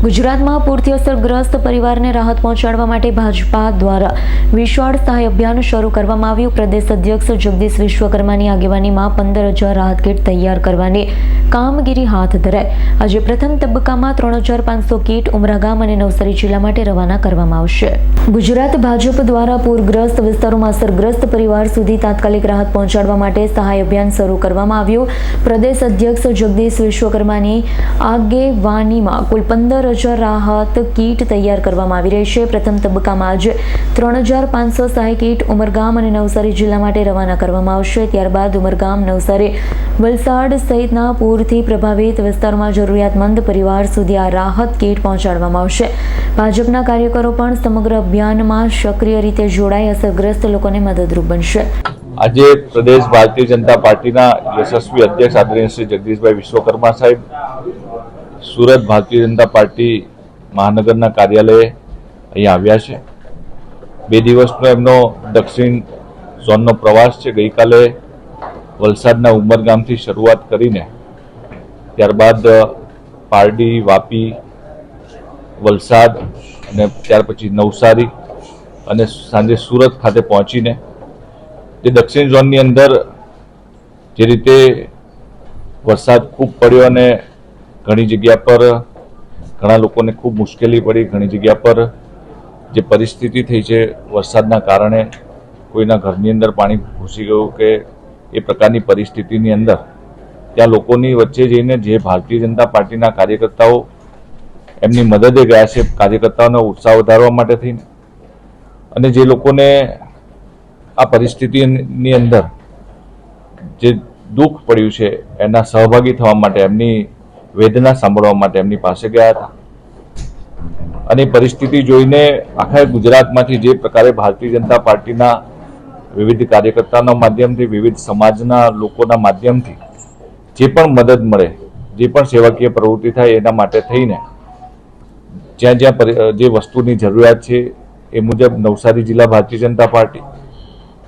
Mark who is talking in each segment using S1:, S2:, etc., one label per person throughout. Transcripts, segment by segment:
S1: ગુજરાતમાં પૂરથી અસરગ્રસ્ત પરિવારને રાહત પહોંચાડવા માટે ભાજપા દ્વારા વિશાળ સહાય અભિયાન શરૂ કરવામાં આવ્યું। પ્રદેશ અધ્યક્ષ જગદીશ વિશ્વકર્માની આગેવાનીમાં 15,000 રાહત કીટ તૈયાર કરવાની કામગીરી હાથ ધરાઈ। આજે પ્રથમ તબક્કામાં 3,500 કીટ ઉમરા ગામ અને નવસારી જિલ્લા માટે રવાના કરવામાં આવશે। ગુજરાત ભાજપ દ્વારા પૂરગ્રસ્ત વિસ્તારોમાં અસરગ્રસ્ત પરિવાર સુધી તાત્કાલિક રાહત પહોંચાડવા માટે સહાય અભિયાન શરૂ કરવામાં આવ્યું। પ્રદેશ અધ્યક્ષ જગદીશ વિશ્વકર્માની આગેવાનીમાં કુલ 15,000 રાહત કીટ તૈયાર કરવામાં આવી રહી છે। પ્રથમ તબક્કામાં આજે 3,500 સહાય કીટ ઉમરગામ અને નવસારી જિલ્લા માટે રવાના કરવામાં આવશે। ત્યારબાદ ઉમરગામ, નવસારી, વલસાડ સહિતના પૂરથી પ્રભાવિત વિસ્તારોમાં જરૂરિયાતમંદ પરિવાર સુધી આ રાહત કીટ પહોંચાડવામાં આવશે। ભાજપના કાર્યકરો પણ સમગ્ર અભિયાનમાં સક્રિય રીતે જોડાઈ અસરગ્રસ્ત લોકોને મદદરૂપ બનશે।
S2: આજે પ્રદેશ ભારતીય જનતા પાર્ટીના યશસ્વી અધ્યક્ષ આદરણીય શ્રી જગદીશભાઈ વિશ્વકર્મા સાહેબ સુરત ભારતીય જનતા પાર્ટી મહાનગરના કાર્યાલયે અહીંયા આવ્યા છે। 2 દિવસનો એમનો દક્ષિણ ઝોનનો પ્રવાસ છે। ગઈકાલે વલસાડના ઉમરગામથી શરૂઆત કરીને ત્યારબાદ પારડી, વાપી, વલસાડ અને ત્યાર પછી નવસારી અને સાંજે સુરત ખાતે પહોંચીને જે દક્ષિણ ઝોનની અંદર જે રીતે વરસાદ ખૂબ પડ્યો અને ઘણી જગ્યા પર ઘણા લોકોને ખૂબ મુશ્કેલી પડી, ઘણી જગ્યા પર જે પરિસ્થિતિ થઈ છે વરસાદના કારણે કોઈના ઘરની અંદર પાણી ઘૂસી ગયું કે એ પ્રકારની પરિસ્થિતિની અંદર ત્યાં લોકોની વચ્ચે જઈને જે ભારતીય જનતા પાર્ટીના કાર્યકર્તાઓ એમની મદદે ગયા છે, કાર્યકર્તાઓનો ઉત્સાહ વધારવા માટે થઈને, અને જે લોકોને આ પરિસ્થિતિની અંદર જે દુઃખ પડ્યું છે એના સહભાગી થવા માટે, એમની વેદના સાંભળવા માટે એમની પાસે ગયા હતા। અને પરિસ્થિતિ જોઈને આખા ગુજરાતમાંથી જે પ્રકારે ભારતીય જનતા પાર્ટીના વિવિધ કાર્યકર્તાઓના માધ્યમથી, વિવિધ સમાજના લોકોના માધ્યમથી જે પણ મદદ મળે, જે પણ સેવાકીય પ્રવૃત્તિ થાય એના માટે થઈને જ્યાં જ્યાં જે વસ્તુની જરૂરિયાત છે એ મુજબ નવસારી જિલ્લા ભારતીય જનતા પાર્ટી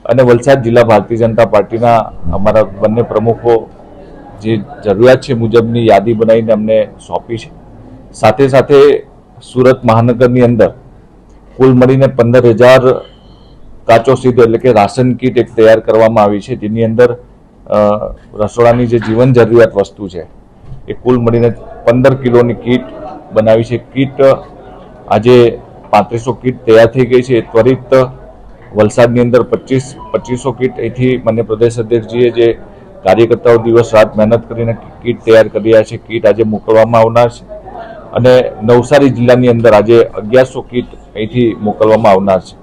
S2: અને વલસાડ જિલ્લા ભારતીય જનતા પાર્ટીના અમારા બંને પ્રમુખો જે જરૂરિયાત છે મુજબની યાદી બનાવીને અમને સોંપી છે। સાથે સાથે સુરત મહાનગરની અંદર કુલ મળીને 15,000 કાચો સીધો એટલે કે રાશન કીટ એક તૈયાર કરવામાં આવી છે, જેની અંદર રસોડાની જે જીવન જરૂરિયાત વસ્તુ છે એ કુલ મળીને 15 કિલોની કીટ બનાવી છે। કીટ આજે 3500 કીટ તૈયાર થઈ ગઈ છે। ત્વરિત વલસાડની અંદર 2500 કીટ અહીંથી માન્ય પ્રદેશ અધ્યક્ષજીએ જે કાર્યકર્તાઓ દિવસ રાત મહેનત કરીને કીટ તૈયાર કરી રહ્યા છે, કીટ આજે મોકલવામાં આવનાર છે। અને નવસારી જિલ્લાની અંદર આજે 1100 કીટ અહીંથી મોકલવામાં આવનાર છે।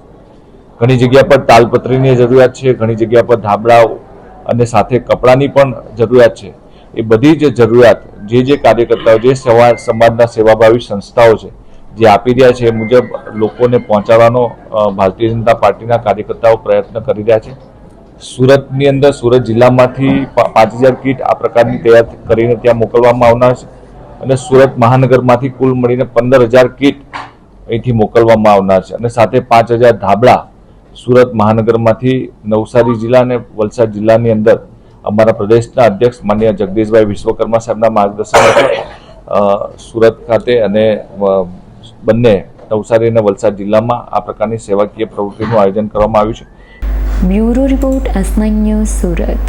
S2: ઘણી જગ્યા પર તાલપત્રીની જરૂરિયાત છે, ઘણી જગ્યા પર ધાબળાઓ અને સાથે કપડાની પણ જરૂરિયાત છે। એ બધી જ જરૂરિયાત જે કાર્યકર્તાઓ, જે સમાજના સેવાભાવી સંસ્થાઓ છે જે આપી રહ્યા છે એ મુજબ લોકોને પહોંચાડવાનો ભારતીય જનતા પાર્ટીના કાર્યકર્તાઓ પ્રયત્ન કરી રહ્યા છે। સુરતની અંદર, સુરત જિલ્લામાંથી 5,000 કીટ આ પ્રકારની તૈયાર કરીને ત્યાં મોકલવામાં આવનાર છે, અને સુરત મહાનગરમાંથી કુલ મળીને 15,000 કીટ અહીંથી મોકલવામાં આવનાર છે, અને સાથે 5,000 ધાબળા સુરત મહાનગરમાંથી નવસારી જિલ્લા અને વલસાડ જિલ્લાની અંદર અમારા પ્રદેશના અધ્યક્ષ માનનીય જગદીશભાઈ વિશ્વકર્મા સાહેબના માર્ગદર્શન હેઠળ સુરત ખાતે અને બંને નવસારી અને વલસાડ જિલ્લામાં આ પ્રકારની સેવાકીય પ્રવૃત્તિનું આયોજન કરવામાં આવ્યું છે।
S1: Bureau report S9 news Surat.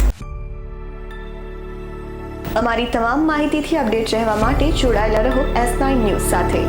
S3: અમારી તમામ માહિતીથી અપડેટ રહેવા માટે જોડાયેલા રહો S9 ન્યૂઝ સાથે।